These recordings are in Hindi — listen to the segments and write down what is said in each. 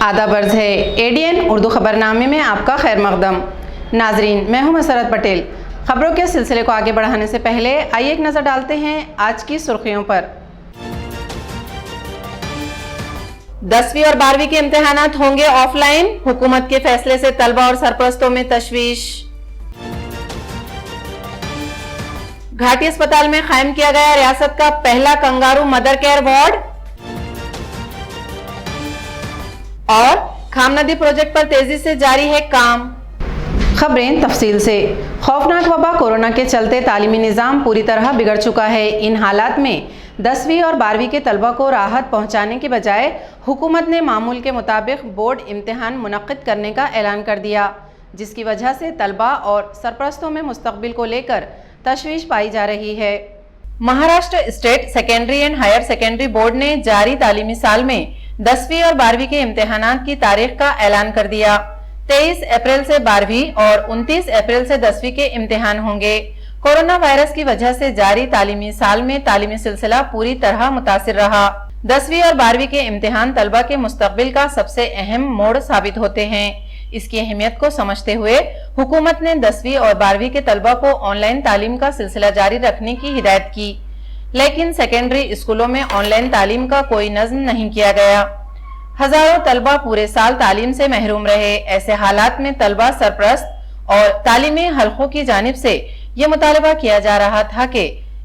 आदाब अर्ज़ है एडीएन उर्दू खबरनामे में आपका खैर मकदम। नाजरीन, मैं हूं मसरत पटेल। खबरों के सिलसिले को आगे बढ़ाने से पहले आइए एक नज़र डालते हैं आज की सुर्खियों पर। 10वीं और 12वीं के इम्तिहानात होंगे ऑफलाइन, हुकूमत के फैसले से तलबा और सरपरस्तों में तशवीश। घाटी अस्पताल में कायम किया गया रियासत का पहला कंगारू मदर केयर वार्ड। और खाम नदी प्रोजेक्ट पर तेजी से जारी है काम। खबरें तफसील से। खौफनाक वबा कोरोना के चलते तालीमी निज़ाम पूरी तरह बिगड़ चुका है। इन हालात में 10वीं और 12वीं के तलबा को राहत पहुंचाने के बजाय हुकूमत ने मामूल के मुताबिक बोर्ड इम्तिहान मुनक्किद करने का ऐलान कर दिया, जिसकी वजह से तलबा और सरपरस्तों में मुस्तकबिल को लेकर तशवीश पाई जा रही है। Maharashtra state secondary and higher secondary board ने जारी तालीमी साल में 10वीं और 12वीं के इम्तिहानात की तारीख का ऐलान कर दिया। 23 अप्रैल से 12वीं और 29 अप्रैल से 10वीं के इम्तिहान होंगे। कोरोना वायरस की वजह से जारी तालीमी साल में तालीमी सिलसिला पूरी तरह मुतासिर रहा। 10वीं और 12वीं के इम्तिहान तलबा के मुस्तकबिल का सबसे अहम मोड़ साबित होते हैं। इसकी अहमियत को समझते हुए हुकूमत ने 10वीं और 12वीं के तलबा को ऑनलाइन तालीम का सिलसिला जारी रखने की हिदायत की, लेकिन सेकेंडरी स्कूलों में ऑनलाइन तालीम का कोई नज़्म नहीं किया गया। हजारों तलबा पूरे साल तालीम से महरूम रहे। ऐसे हालात में तलबा, सरपरस्त और तालीमी हल्कों की जानिब से ये मुतालबा किया जा रहा था कि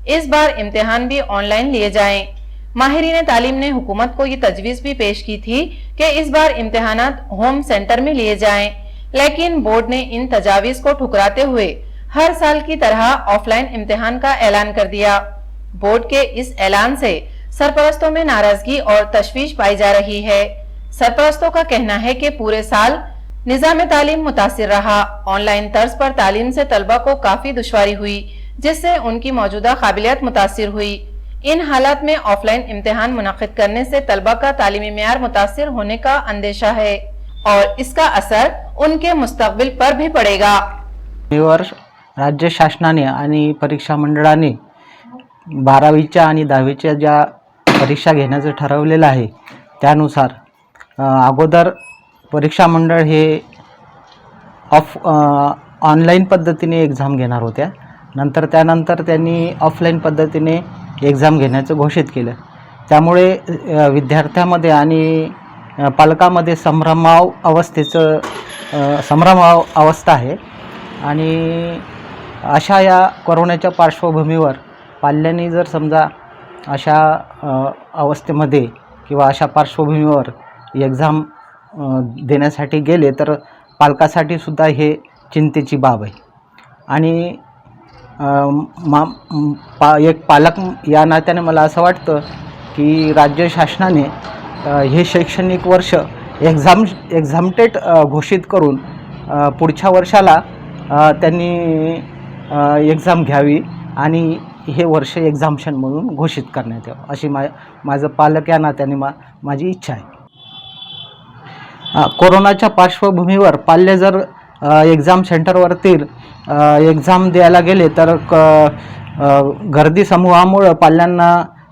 इस बार इम्तिहान भी ऑनलाइन लिए जाएं। माहिरीन तालीम ने हुकूमत को ये तजवीज़ भी पेश की थी कि इस बार इम्तिहानात होम सेंटर में लिए जाएं, लेकिन बोर्ड ने इन तजावीज़ को ठुकराते हुए हर साल की तरह ऑफलाइन इम्तिहान का ऐलान कर दिया। बोर्ड के इस ऐलान से सरपरस्तों में नाराजगी और तशवीश पाई जा रही है। सरपरस्तों का कहना है कि पूरे साल निज़ाम तालीम मुतासिर रहा। ऑनलाइन तर्ज पर तालीम से तलबा को काफी दुश्वारी हुई, जिससे उनकी मौजूदा काबिलियत मुतासिर हुई। इन हालात में ऑफलाइन इम्तिहान मुनक्किद करने से तलबा का तालीमी मेयार मुतासिर होने का अंदेशा है और इसका असर उनके मुस्तकबिल पर भी पड़ेगा। राज्य शासनाने आणि परीक्षा मंडळाने 12वीच्या आणि 10वीच्या ज्या परीक्षा घेण्याचं ठरवलेलं आहे त्यानुसार अगोदर परीक्षा मंडळ हे ऑनलाईन पद्धतीने एक्झाम घेणार होत्या, त्यानंतर त्यांनी ऑफलाईन पद्धतीने एक्झाम घेण्याचं घोषित केलं। त्यामुळे विद्यार्थ्यांमध्ये आणि पालकांमध्ये संभ्रम अवस्था आहे आणि अशा या कोरोनाच्या पार्श्वभूमीवर पाल्यांनी जर समजा अशा अवस्थेमध्ये किंवा अशा पार्श्वभूमीवर एक्झाम देण्यासाठी गेले तर पालकासाठी सुद्धा हे चिंतेची बाब आहे आणि एक पालक या नात्याने मला असं वाटतं की राज्य शासनाने हे शैक्षणिक वर्ष एक्झामटेड घोषित करून पुढच्या वर्षाला त्यांनी एक्झाम घ्यावी आणि हे वर्ष एक्झाम्शन म्हणून घोषित करण्यात यावं अशी माझं पालक या नात्याने माझी इच्छा आहे। कोरोनाच्या पार्श्वभूमीवर पाल्य जर एक्झाम सेंटरवरती एक्झाम द्यायला गेले तर गर्दी समूहामुळे पाल्यांना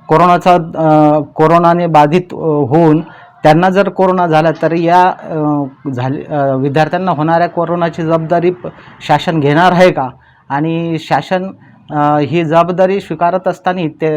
कोरोनाने बाधित होऊन त्यांना जर कोरोना झाला तर या विद्यार्थ्यांना होणाऱ्या कोरोनाची जबाबदारी शासन घेणार आहे का आणि शासन ही जबाबदारी स्वीकारत असताना ते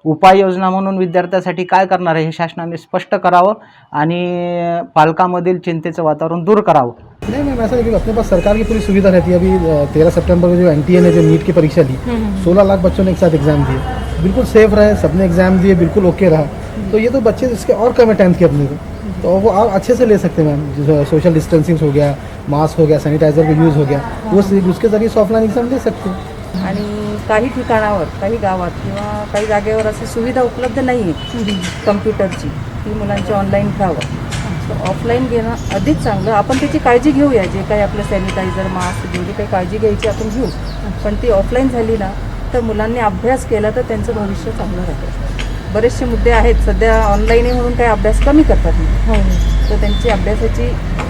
उपाययोजना म्हणून विद्यार्थ्यांसाठी काय करणार आहे हे शासनाने स्पष्ट करावं आणि पालकांमधील चिंतेचं वातावरण दूर करावं। नहीं ऐसा देखिए, अपने पास सरकार की पूरी सुविधा रहती है। अभी 13 सितंबर को जो NTA ने जो नीट की परीक्षा दी, 16 लाख बच्चों ने एक साथ एग्जाम दिए, बिल्कुल सेफ रहे, सबने एग्जाम दिए, बिल्कुल ओके रहा। तो ये तो बच्चे इसके और कम है 10th के अपने को, तो वो और अच्छे से ले सकते हैं मैम। जो सोशल डिस्टेंसिंग हो गया, मास्क हो गया, सैनिटाइजर का यूज़ हो गया, वो उसके जरिए ऑफलाइन एग्जाम दे सकते हैं। आणि काही ठिकाणावर, काही गावात किंवा काही जागेवर अशी सुविधा उपलब्ध नाही आहे कम्प्युटरची, ती मुलांची ऑनलाईन घ्यावं। तर ऑफलाईन घेणं अधिक चांगलं। आपण त्याची काळजी घेऊया, जे काही आपलं सॅनिटायझर, मास्क, जेवढी काही काळजी घ्यायची आपण घेऊ, पण ती ऑफलाईन झाली ना तर मुलांनी अभ्यास केला तर त्यांचं भविष्य चांगलं राहतं। बरेचसे मुद्दे आहेत सध्या ऑनलाईन आहे म्हणून काही अभ्यास कमी करतात नाही, तर त्यांची अभ्यासाची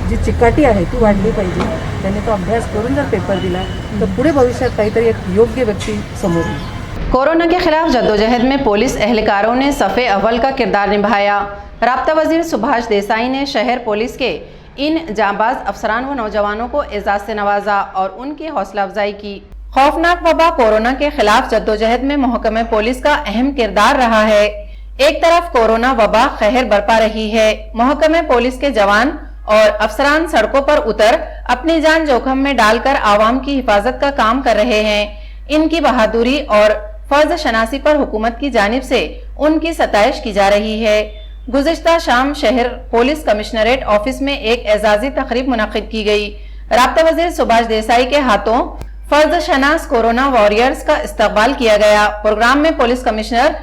जी चिकाटी आहे ती वाढली पाहिजे। त्यांनी तो अभ्यास करून जर पेपर दिला तर पुढे भविष्यात काहीतरी एक योग्य व्यक्ती समोर येईल। कोरोना के खिलाफ जद्दोजहद में पुलिस एहलकारों ने सफ़े अव्वल का किरदार निभाया। राब्ता वजीर सुभाष देसाई ने शहर पुलिस के इन जांबाज अफसरान व नौजवानों को एजाज से नवाजा और उनकी हौसला अफजाई की। खौफनाक वबा कोरोना के खिलाफ जद्दोजहद में महकमे पुलिस का अहम किरदार रहा है। एक तरफ कोरोना वबा कहर बरपा रही है, महकमे पुलिस के जवान और अफसरान सड़कों पर उतर अपनी जान जोखिम में डालकर आवाम की हिफाजत का काम कर रहे हैं। इनकी बहादुरी और फर्ज शनासी पर हुकूमत की जानिब से उनकी सताइश की जा रही है। गुज़िश्ता शाम शहर पुलिस कमिश्नरेट ऑफिस में एक एजाजी तकरीब मुनक्किद की गई। राब्ता वजीर सुभाष देसाई के हाथों फर्ज शनास कोरोना वॉरियर्स का इस्तकबाल किया गया। प्रोग्राम में police commissioner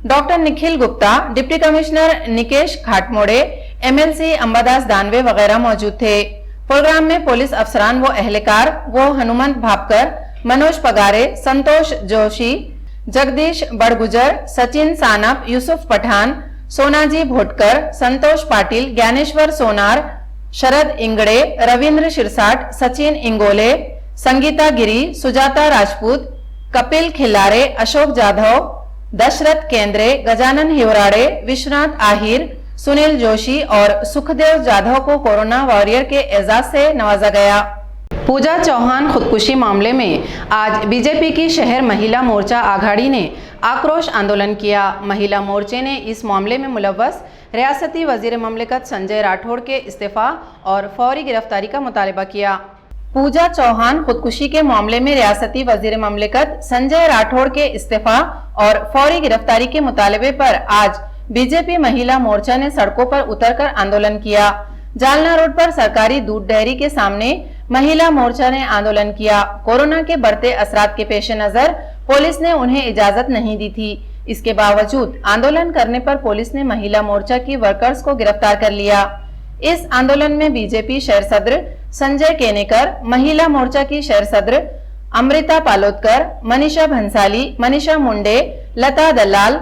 doctor Nikhil Gupta, deputy commissioner Nikesh Ghatmode, MLC Ambadas Danve वगैरह मौजूद थे। प्रोग्राम में पुलिस अफसरान व एहलकार वो हनुमंत भापकर, मनोज पगारे, संतोष जोशी, जगदीश बड़गुजर, सचिन सानप, यूसुफ पठान, सोनाजी भोटकर, संतोष पाटिल, ज्ञानेश्वर सोनार, शरद इंगड़े, रविंद्र शिरसाट, सचिन इंगोले, संगीता गिरी, सुजाता राजपूत, कपिल खिल्लारे, अशोक जाधव, दशरथ केंद्रे, गजानन हिवराड़े, विश्वनाथ आहिर, सुनील जोशी और सुखदेव जाधव को कोरोना वॉरियर के एजाज से नवाजा गया। पूजा चौहान खुदकुशी मामले में आज बीजेपी की शहर महिला मोर्चा आघाड़ी ने आक्रोश आंदोलन किया। महिला मोर्चे ने इस मामले में मुलव्वस रियासती वजीर ममलिकत संजय राठौड़ के इस्तीफा और फौरी गिरफ्तारी का मुतालबा किया। पूजा चौहान खुदकुशी के मामले में रियासती वजीर ममलिकत संजय राठौड़ के इस्तीफा और फौरी गिरफ्तारी के मुतालबे पर आज बीजेपी महिला मोर्चा ने सड़कों पर उतरकर आंदोलन किया। जालना रोड पर सरकारी दूध डेयरी के सामने महिला मोर्चा ने आंदोलन किया। कोरोना के बढ़ते असरात के पेश नजर पुलिस ने उन्हें इजाजत नहीं दी थी। इसके बावजूद आंदोलन करने पर पुलिस ने महिला मोर्चा की वर्कर्स को गिरफ्तार कर लिया। इस आंदोलन में बीजेपी शहर सदर संजय केनेकर, महिला मोर्चा की शहर सदर अमृता पालोदकर, मनीषा भंसाली, मनीषा मुंडे, लता दलाल,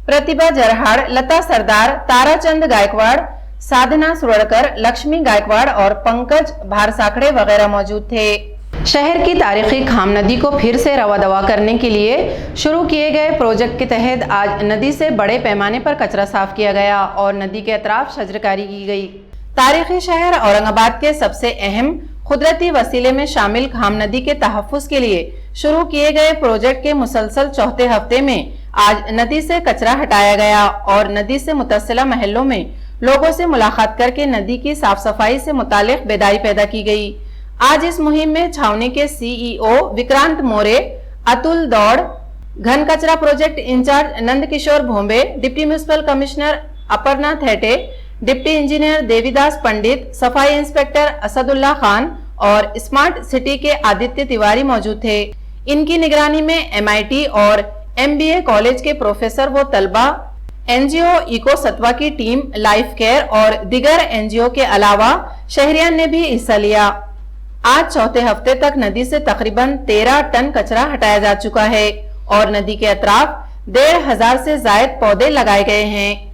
प्रतिभा जरहाड़, लता सरदार, ताराचंद गायकवाड़, साधना सुरड़कर, लक्ष्मी गायकवाड़ और पंकज भारसाखड़े वगैरह मौजूद थे। शहर की तारीखी खाम नदी को फिर से रवा दवा करने के लिए शुरू किए गए प्रोजेक्ट के तहत आज नदी से बड़े पैमाने पर कचरा साफ किया गया और नदी के अतराफ शजरकारी की गई। तारीखी शहर औरंगाबाद के सबसे अहम कुदरती वसीले में शामिल खाम नदी के तहफ्फुज के लिए शुरू किए गए प्रोजेक्ट के मुसलसल चौथे हफ्ते में आज नदी से कचरा हटाया गया और नदी से मुतसिला महलों में लोगों से मुलाकात करके नदी की साफ सफाई से मुतालिक बेदारी पैदा की गई। आज इस मुहिम में छावनी के CEO विक्रांत मोरे, अतुल दौड़, घन कचरा project incharge Nand Kishor Bhombe, deputy municipal commissioner Aparna Thete, deputy engineer Devidas Pandit, सफाई इंस्पेक्टर असदुल्ला खान और स्मार्ट सिटी के आदित्य तिवारी मौजूद थे। इनकी निगरानी में MIT और MBA कॉलेज के प्रोफेसर व तलबा, NGO इको सत्वा की टीम, लाइफ केयर और दिगर NGO के अलावा शहरियान ने भी हिस्सा लिया। आज चौथे हफ्ते तक नदी से तकरीबन 13 टन कचरा हटाया जा चुका है और नदी के अतराफ 1,500 से जायद पौधे लगाए गए हैं।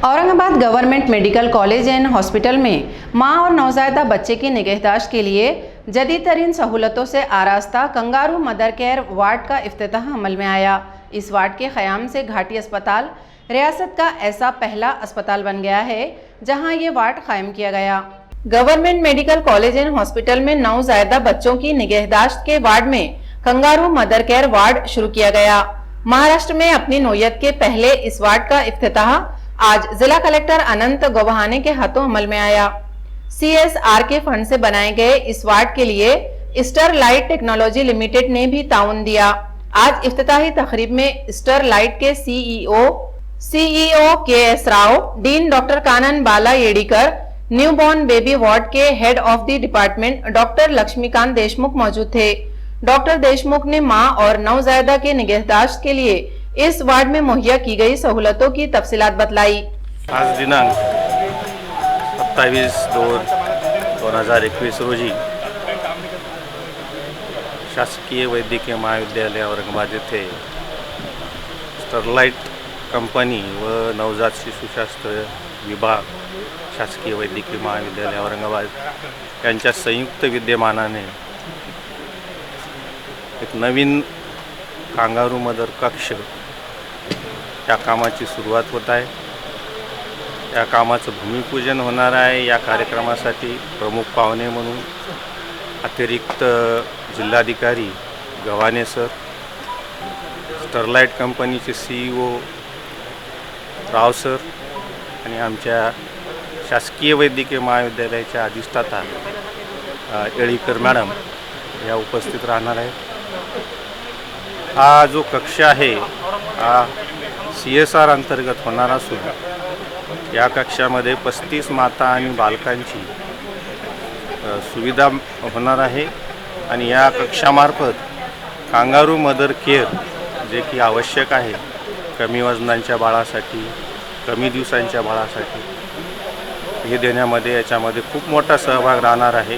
Aurangabad government medical college and hospital में मां और नवजायदा बच्चे की निगहदाश्त के लिए जदीद तरीन सहूलतों से आरास्ता कंगारू मदर केयर वार्ड का इफ्तिताह अमल में आया। इस वार्ड के क़याम से घाटी अस्पताल रियासत का ऐसा पहला अस्पताल बन गया है जहां ये वार्ड कायम किया गया। Government medical college and hospital में नवजायदा बच्चों की निगहदाश्त के वार्ड में कंगारू मदर केयर वार्ड शुरू किया गया। महाराष्ट्र में अपनी नौयत के पहले इस वार्ड का इफ्तिताह आज जिला कलेक्टर अनंत गोबहाने के हाथों अमल में आया। CSR के फंड से बनाए गए इस वार्ड के लिए स्टरलाइट टेक्नोलॉजी लिमिटेड ने भी ताउन दिया। आज इफ्तिताही तकरीब में स्टरलाइट के CEO KS Rao, dean doctor Kanan Bala Yedikar, newborn baby ward के head of the department doctor Laxmikant Deshmukh मौजूद थे। डॉक्टर देशमुख ने मां और नवजायदा के निगहदाश्त के लिए इस वार्ड में मुहैया की गई सहूलतों की तफसीलात बतलाई। आज दिनांक 27/2/2021 रोजी शासकीय वैद्यकीय महाविद्यालय औरंगाबाद येथे स्टरलाइट कंपनी व नवजात शिशुशास्त्र विभाग शासकीय वैद्यकीय महाविद्यालय औरंगाबाद यांच्या संयुक्त विद्यमानाने एक नवीन कांगारू मदर कक्ष या कामाची सुरुवात होत आहे। या कामाचं भूमिपूजन होणार आहे. या कार्यक्रमासाठी प्रमुख पाहुणे म्हणून अतिरिक्त जिल्हाधिकारी गव्हाणे सर, स्टरलाइट कंपनीचे CEO राव सर आणि आमच्या शासकीय वैद्यकीय महाविद्यालयाच्या अधिष्ठाता येळीकर मॅडम या उपस्थित राहणार आहेत. हा जो कक्ष आहे हा CSR अंतर्गत होणार असून या कक्षामध्ये 35 माता आणि बालकांची सुविधा होणार आहे आणि या कक्षामार्फत कांगारू मदर केअर जे की आवश्यक आहे कमी वजनांच्या बाळासाठी, कमी दिवसांच्या बाळासाठी, हे देण्यामध्ये याच्यामध्ये खूप मोठा सहभाग राहणार आहे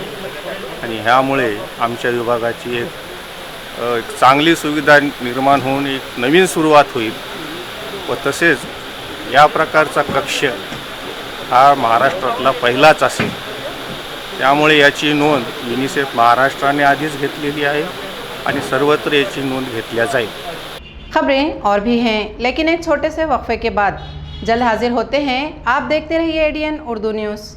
आणि ह्यामुळे आमच्या विभागाची एक चांगली सुविधा निर्माण होऊन एक नवीन सुरुवात होईल व तसेच या प्रकारचा कक्ष हा महाराष्ट्रातला पहिलाच असेल. त्यामुळे याची नोंद युनिसेफ महाराष्ट्राने आधीच घेतलेली आहे आणि सर्वत्र याची नोंद घेतल्या जाईल. खबरें और भी हैं, लेकिन एक छोटे से वक्फे के बाद जल्द हाजिर होते हैं. आप देखते रहिए ADN उर्दू न्यूज़.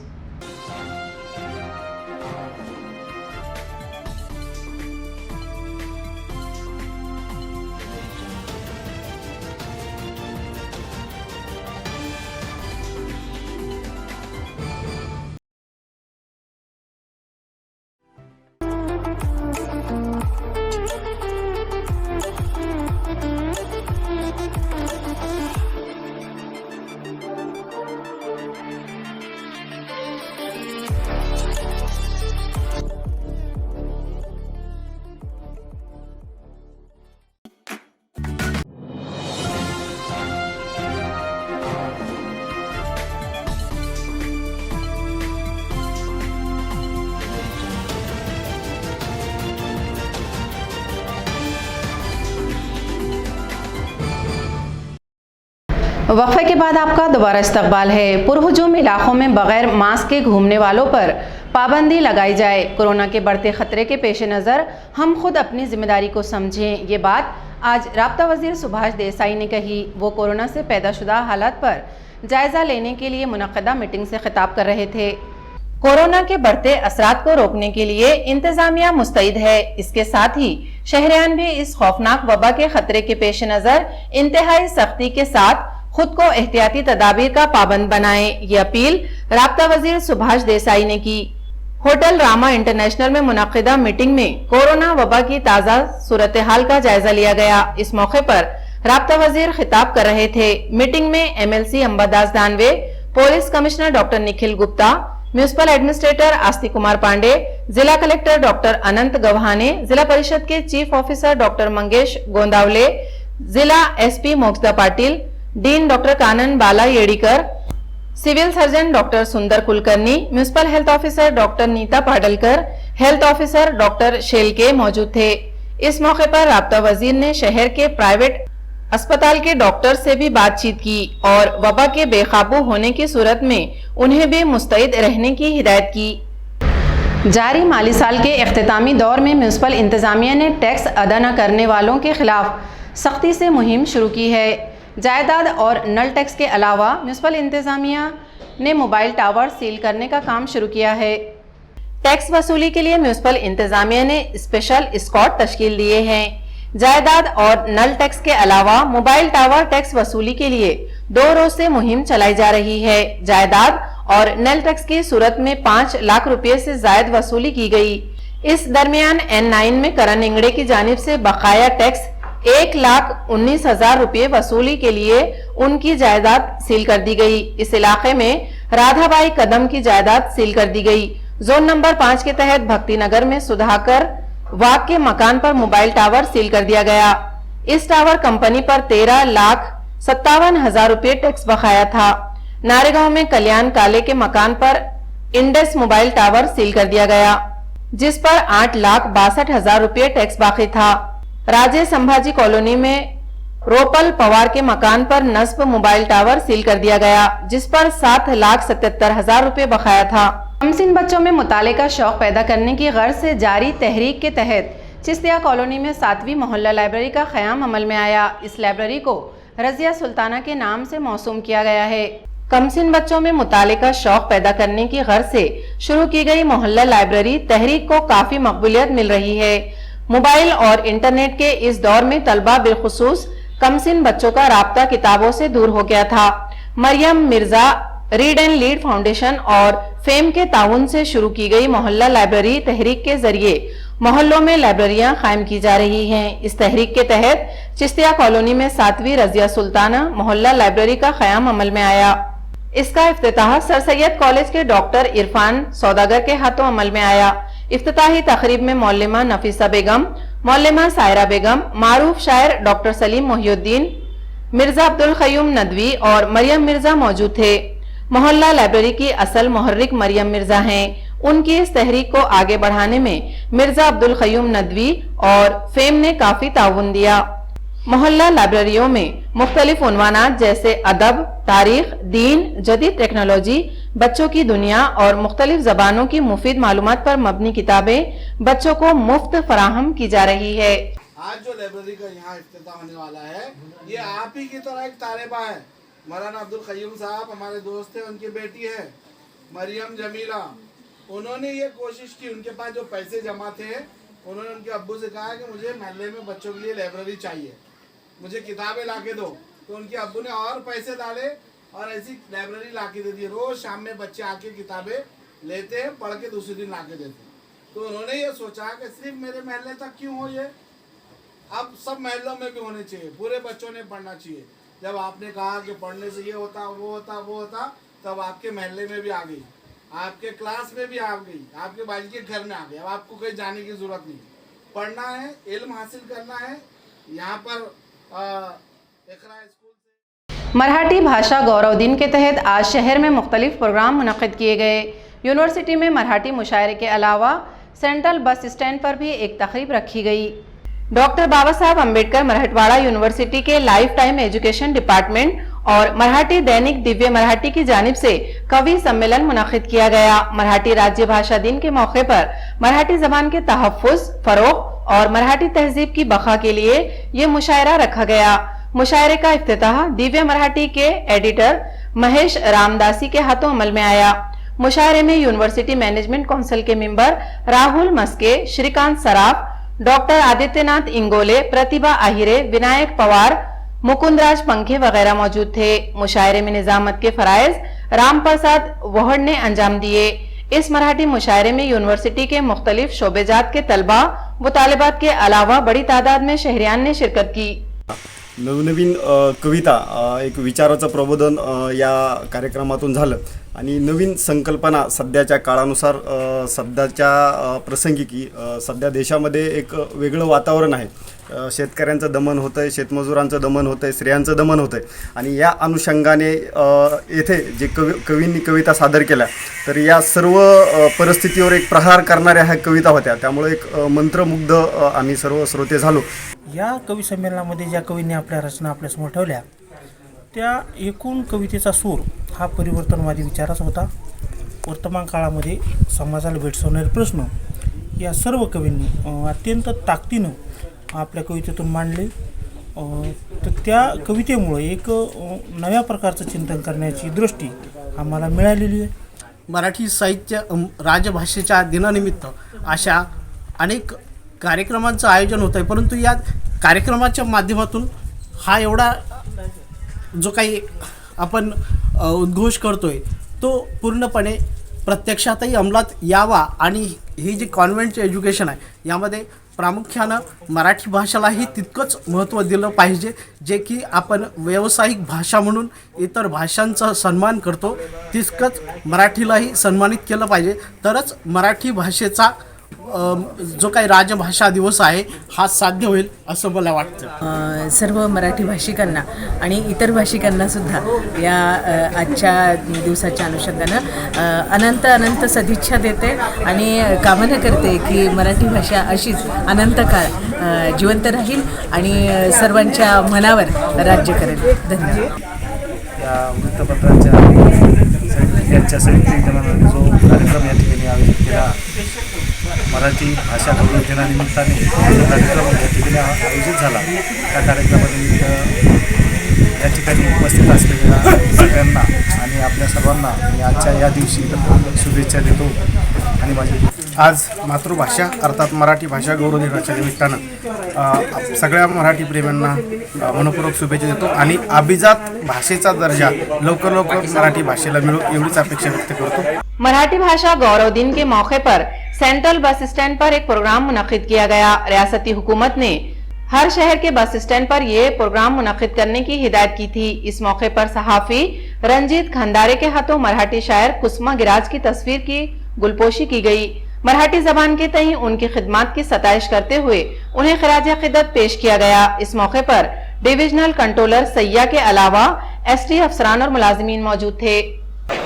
वक्फे के बाद आपका दोबारा इस्तकबाल है. पुरहुजूम इलाकों में बगैर मास्क के घूमने वालों पर पाबंदी लगाई जाए. कोरोना के बढ़ते खतरे के पेश नज़र हम खुद अपनी जिम्मेदारी को समझें. ये बात आज राब्ता वज़ीर सुभाष देसाई ने कही. वो कोरोना से पैदाशुदा हालात पर जायज़ा लेने के लिए मुनक़दा मीटिंग से खिताब कर रहे थे. कोरोना के बढ़ते असरात को रोकने के लिए इंतजामिया मुस्तैद है. इसके साथ ही शहरियान भी इस खौफनाक वबा के खतरे के पेश नज़र इंतहाई सख्ती के साथ खुद को एहतियाती तदाबीर का पाबंद बनाएं. ये अपील राब्ता वजीर सुभाष देसाई ने की. होटल रामा इंटरनेशनल में मुनक़दा मीटिंग में कोरोना वबा की ताज़ा सूरत हाल का जायजा लिया गया. इस मौके पर राब्ता वजीर खिताब कर रहे थे. मीटिंग में MLC Ambadas Danve, police commissioner doctor Nikhil Gupta, municipal administrator Astik Kumar Pandey, जिला कलेक्टर डॉक्टर अनंत गव्हाणे, जिला परिषद के chief officer doctor Mangesh Gondawale, जिला SP Mokshada Patil, dean doctor Kanan Bala Yedikar, civil surgeon doctor Sundar Kulkarni, municipal health officer doctor Nita Padalkar, health officer doctor Shelke मौजूद थे. इस मौके पर राब्ता वजीर ने शहर के प्राइवेट अस्पताल के डॉक्टर से भी बातचीत की और वबा के बेकाबू होने की सूरत में उन्हें भी मुस्तैद रहने की हिदायत की. जारी माली साल के इख्तितामी दौर में म्यूनिसिपल इंतजामिया ने टैक्स अदा न करने वालों के खिलाफ सख्ती से मुहिम शुरू की है. जायदाद और नल टैक्स के अलावा म्यूनिसिपल इंतजामिया ने मोबाइल टावर सील करने का काम शुरू किया है. टैक्स वसूली के लिए म्यूनिसिपल इंतजामिया ने स्पेशल स्क्वाड तश्कील दिए हैं. जायदाद और नल टैक्स के अलावा मोबाइल टावर टैक्स वसूली के लिए 2 रोज से मुहिम चलाई जा रही है. जायदाद और नल टैक्स की सूरत में 5 लाख रुपए से जायद वसूली की गई. इस दरमियान N9 में करण इंगड़े की जानिब से बकाया टैक्स 1,19,000 रुपये वसूली के लिए उनकी जायदाद सील कर दी गई. इस इलाके में राधाबाई कदम की जायदाद सील कर दी गई. जोन नंबर 5 के तहत भक्ति नगर में सुधाकर वाग के मकान पर मोबाइल टावर सील कर दिया गया. इस टावर कंपनी पर 13,57,000 रुपये टैक्स बकाया था. नारेगांव में कल्याण काले के मकान पर इंडस मोबाइल टावर सील कर दिया गया, जिस पर 8,62,000 रुपये टैक्स बाकी था. राजे संभाजी कॉलोनी में रोपल पवार के मकान पर नस्ब मोबाइल टावर सील कर दिया गया, जिस पर 7,77,000 रुपये बकाया था. कमसिन बच्चों में मुताले का शौक पैदा करने की गर्ज से जारी तहरीक के तहत चिश्तिया कॉलोनी में 7वीं मोहल्ला लाइब्रेरी का क़याम अमल में आया. इस लाइब्रेरी को रजिया सुल्ताना के नाम से मौसूम किया गया है. कमसिन बच्चों में मुताले का शौक पैदा करने की गर्ज से शुरू की गई मोहल्ला लाइब्रेरी तहरीक को काफी मकबूलियत मिल रही है। मोबाइल और इंटरनेट के इस दौर में तलबा बिलखुसूस कमसिन बच्चों का राब्ता किताबों से दूर हो गया था। Mariam Mirza read and lead foundation और फेम के ताउन से शुरू की गई मोहल्ला लाइब्रेरी तहरीक के जरिए मोहल्लों में लाइब्रेरियां कायम की जा रही हैं। इस तहरीक के तहत चिश्तिया कॉलोनी में 7वीं रजिया सुल्ताना मोहल्ला लाइब्रेरी का क़याम अमल में आया। इसका इफ्तिताह सर सैयद कॉलेज के डॉक्टर इरफान सौदागर के हाथों अमल में आया। इफ्तिताही तकरीब में मौलमा नफीसा बेगम, मौलमा सायरा बेगम, मारूफ शायर डॉक्टर सलीम मोहिउद्दीन, मिर्जा अब्दुल क़य्यूम नदवी और मरियम मिर्जा मौजूद थे। मोहल्ला लाइब्रेरी की असल मुहर्रिक मरियम मिर्जा हैं। उनकी इस तहरीक को आगे बढ़ाने में मिर्जा अब्दुल क़य्यूम नदवी और फेम ने काफी ताउन दिया। मोहल्ला लाइब्रेरियों में मुख्तलिफ उन्वानात जैसे अदब, तारीख, दीन, जदीद टेक्नोलॉजी, बच्चों की दुनिया और मुख्तलिफ जबानों की मुफीद मालूमात पर मबनी किताबें बच्चों को मुफ्त फराहम की जा रही है। आज जो लाइब्रेरी का यहाँ इफ्तिताह होने वाला है, ये आप ही की तरह एक तालिबा है। मौलाना अब्दुल क़य्यूम साहब हमारे दोस्त हैं, उनकी बेटी है मरियम जमीला। उन्होंने ये कोशिश की, उनके पास जो पैसे जमा थे, उन्होंने उनके अब्बू से कहा कि मुझे महल्ले में बच्चों के लिए लाइब्रेरी चाहिए, मुझे किताबें ला के दो। तो उनके अब्बू ने और पैसे डाले और ऐसी लाइब्रेरी ला के दे दी। रोज़ शाम में बच्चे आके किताबें लेते हैं, पढ़ के दूसरे दिन ला के देते हैं। तो उन्होंने ये सोचा कि सिर्फ मेरे महल्ले तक क्यों हो ये, अब सब महलों में भी होने चाहिए, पूरे बच्चों ने पढ़ना चाहिए। जब आपने कहा कि पढ़ने से ये होता वो होता वो होता, तब आपके महल्ले में भी आ गई, आपके क्लास में भी आ गई, आपके बाजी के घर में आ गई। अब आपको कहीं जाने की ज़रूरत नहीं, पढ़ना है, इल्म हासिल करना है। यहाँ पर इकरा स्कूल से मराठी भाषा गौरव दिन के तहत आज शहर में मुख्तलिफ प्रोग्राम मुनक़िद किए गए। यूनिवर्सिटी में मराठी मुशायरे के अलावा सेंट्रल बस स्टैंड पर भी एक तकरीब रखी गई। डॉक्टर बाबा साहब अम्बेडकर मराठवाड़ा यूनिवर्सिटी के लाइफ टाइम एजुकेशन डिपार्टमेंट और मराठी दैनिक दिव्य मराठी की जानिब से कवि सम्मेलन मुनक़िद किया गया। मराठी राज्य भाषा दिन के मौके पर मराठी जबान के तहफ़्फ़ुज़, फ़रोग़ और मराठी तहजीब की बक़ा के लिए ये मुशायरा रखा गया। मुशायरे का इफ्तिताह दिव्य मराठी के एडिटर महेश रामदासी के हाथों अमल में आया। मुशायरे में यूनिवर्सिटी मैनेजमेंट काउंसिल के मेंबर राहुल मस्के, श्रीकांत सराफ, डॉक्टर आदित्यनाथ इंगोले, प्रतिभा आहिरे, विनायक पवार, मुकुंदराज पंखे वगैरह मौजूद थे। मुशायरे में निजामत के फराइज राम प्रसाद वोहड़ ने अंजाम दिए। इस मराठी मुशायरे में यूनिवर्सिटी के मुख्तलिफ शोबेजात के तलबा व तालिबात के अलावा बड़ी तादाद में शहरियान ने शिरकत की। नवनवीन कविता, एक विचाराचं प्रबोधन या कार्यक्रमातून झालं आणि नवीन संकल्पना सध्याच्या काळानुसार, सध्याच्या प्रसंगी की सध्या देशामध्ये एक वेगळं वातावरण आहे। शेतकऱ्यांचं दमन होतं आहे, शेतमजुरांचं दमन होतं आहे, स्त्रियांचं दमन होतं आहे आणि या अनुषंगाने येथे जे कवींनी कविता सादर केल्या, तर या सर्व परिस्थितीवर एक प्रहार करणाऱ्या ह्या कविता होत्या। त्यामुळे एक मंत्रमुग्ध आम्ही सर्व श्रोते झालो। या कवी संमेलनामध्ये ज्या कवींनी आपल्या रचना आपल्यासमोर ठेवल्या, त्या एकूण कवितेचा सूर हा परिवर्तनवादी विचाराचा होता। वर्तमान काळामध्ये समाजाला भेडसावणारे प्रश्न या सर्व कवींनी अत्यंत ताकदीनं आपल्या कवितेतून मांडले। तर त्या कवितेमुळे एक नव्या प्रकारचं चिंतन करण्याची दृष्टी आम्हाला मिळालेली आहे। मराठी साहित्य राजभाषेच्या दिनानिमित्त अशा अनेक कार्यक्रमांचं आयोजन होतं आहे, परंतु या कार्यक्रमाच्या माध्यमातून हा एवढा जो काही आपण उद्घोष करतोय तो पूर्णपणे प्रत्यक्षातही अंमलात यावा आणि हे जे कॉन्व्हेंटचे एज्युकेशन आहे यामध्ये प्रामुख्यानं मराठी भाषेलाही तितकंच महत्त्व दिलं पाहिजे, जे की आपण व्यावसायिक भाषा म्हणून इतर भाषांचा सन्मान करतो, तितकंच मराठीलाही सन्मानित केलं पाहिजे। तरच मराठी भाषेचा जो काही राजभाषा दिवस आहे हा साध्य होईल असं मला वाटतं। सर्व मराठी भाषिकांना आणि इतर भाषिकांना सुद्धा या आजच्या दिवसाच्या अनुषंगानं अनंत अनंत सदिच्छा देते आणि कामना करते की मराठी भाषा अशीच अनंत काळ जिवंत राहील आणि सर्वांच्या मनावर राज्य करेल। धन्यवाद। या वृत्तपत्राच्या यांच्या संयुक्त विद्यमानाने जो कार्यक्रम या ठिकाणी आयोजित केला, मराठी भाषा गौरव दिनानिमित्ताने जो कार्यक्रम या ठिकाणी आयोजित झाला, त्या कार्यक्रमानिमित्त या ठिकाणी उपस्थित असलेल्या सगळ्यांना आणि आपल्या सर्वांना मी आजच्या या दिवशी शुभेच्छा देतो आणि माझी आज मातृभाषा अर्थात मराठी भाषा गौरव दिनाच्या निमित्तानं सगळ्या मराठी प्रेमींना मनपूर्वक शुभेच्छा देतो आणि अभिजात भाषेचा दर्जा लवकर मराठी भाषेला मिळो एवढीच अपेक्षा व्यक्त करतो। मराठी भाषा गौरव दिन के मौके पर सेंट्रल बस स्टैंड पर एक प्रोग्राम मुनक्किद किया गया। रियासती हुकूमत ने हर शहर के बस स्टैंड पर यह प्रोग्राम मुनक्किद करने की हिदायत की थी। इस मौके पर सहाफी रंजीत खंडारे के हाथों मराठी शायर कुसुमा गिराज की तस्वीर की गुलपोशी की गई। मराठी जबान के तई उनकी खिदमत की सताइश करते हुए उन्हें खिराज अकीदत पेश किया गया। इस मौके पर डिविजनल कंट्रोलर सैया के अलावा एसटी अफसरान और मुलाजिमीन मौजूद थे।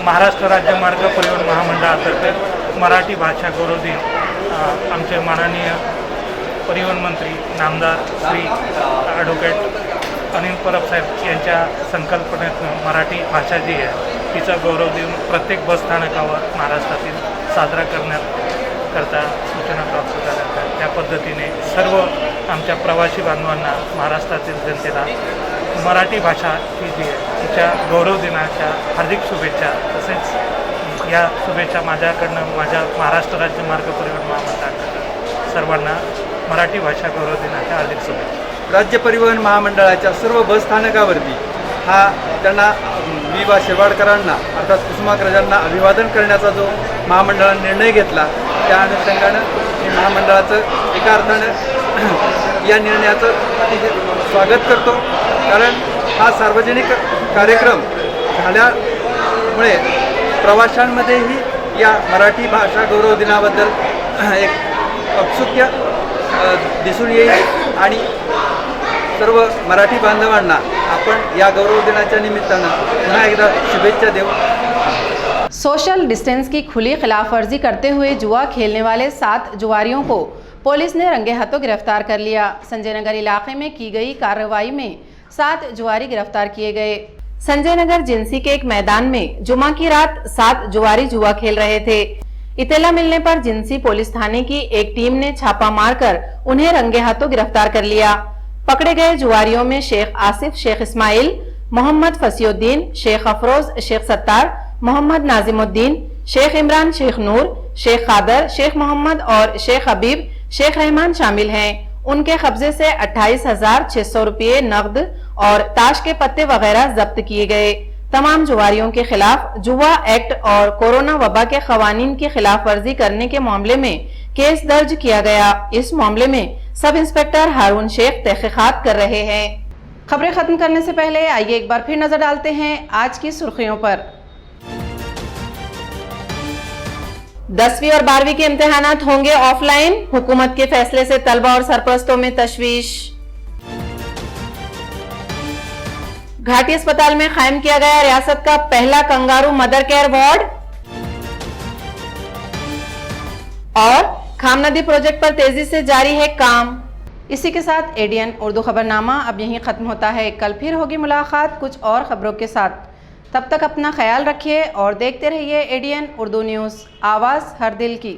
महाराष्ट्र राज्य मार्ग परिवहन महामंडळातर्फे मराठी भाषा गौरव दिन आमचे माननीय परिवहन मंत्री नामदार श्री ॲडव्होकेट अनिल परब साहेब यांच्या संकल्पनेतून मराठी भाषा जी आहे तिचा गौरव दिन प्रत्येक बसस्थानकावर महाराष्ट्रातील साजरा करता सूचना प्राप्त झाल्या आहेत। त्या पद्धतीने सर्व आमच्या प्रवासी बांधवांना महाराष्ट्रातील जनतेला मराठी भाषा ही जी आहे तिच्या गौरव दिनाच्या हार्दिक शुभेच्छा। तसेच या शुभेच्छा माझ्याकडनं माझ्या महाराष्ट्र राज्य मार्ग परिवहन महामंडळाकडनं सर्वांना मराठी भाषा गौरव दिनाच्या हार्दिक शुभेच्छा। राज्य परिवहन महामंडळाच्या सर्व बसस्थानकावरती हा त्यांना विवा शेवाडकरांना अर्थात कुसुमाग्रजांना अभिवादन करण्याचा जो महामंडळाने निर्णय घेतला त्या अनुषंगानं मी महामंडळाचं एका अर्थानं या निर्णयाचं अतिशय स्वागत करतो, कारण हा सार्वजनिक कार्यक्रम झाल्यामुळे प्रवाशांमध्येही या मराठी भाषा गौरव दिनाबद्दल एक औत्सुक्य दिसून येईल आणि सर्व मराठी बांधवांना आपण या गौरव दिनाच्या निमित्तानं पुन्हा एकदा शुभेच्छा देऊ। सोशल डिस्टेंस की खुली खिलाफवर्जी करते हुए जुआ खेलने वाले 7 जुआरियों को पुलिस ने रंगे हाथों गिरफ्तार कर लिया। संजय नगर इलाके में की गई कार्रवाई में 7 जुआरी गिरफ्तार किए गए। संजय नगर जिंसी के एक मैदान में जुमा की रात 7 जुआरी जुआ खेल रहे थे। इत्तला मिलने पर जिंसी पुलिस थाने की एक टीम ने छापा मारकर उन्हें रंगे हाथों गिरफ्तार कर लिया। पकड़े गए जुआरियों में शेख आसिफ, शेख इस्माइल, मोहम्मद फसीउद्दीन, शेख अफरोज, शेख सत्तार, मोहम्मद नाजिमुद्दीन, शेख इमरान, शेख नूर, शेख कादर, शेख मोहम्मद और शेख हबीब, शेख रहमान शामिल हैं। उनके कब्जे से 28,600 रुपये नकद और ताश के पत्ते वगैरह जब्त किए गए। तमाम जुआरियों के खिलाफ जुआ एक्ट और कोरोना वबा के खवानीन की खिलाफ वर्जी करने के मामले में केस दर्ज किया गया। इस मामले में सब इंस्पेक्टर हारून शेख तहकीकात कर रहे हैं। खबरें खत्म करने से पहले आइए एक बार फिर नजर डालते हैं आज की सुर्खियों पर। 10वीं और 12वीं के इम्तिहानात होंगे ऑफलाइन, हुकूमत के फैसले से तलबा और सरपरस्तों में तशवीश। घाटी अस्पताल में कायम किया गया रियासत का पहला कंगारू मदर केयर वार्ड। और खाम नदी प्रोजेक्ट पर तेजी से जारी है काम। इसी के साथ एडीएन उर्दू खबरनामा अब यहीं खत्म होता है। कल फिर होगी मुलाकात कुछ और खबरों के साथ। तब तक अपना ख्याल रखिए और देखते रहिए एडीएन उर्दू न्यूज़, आवाज़ हर दिल की।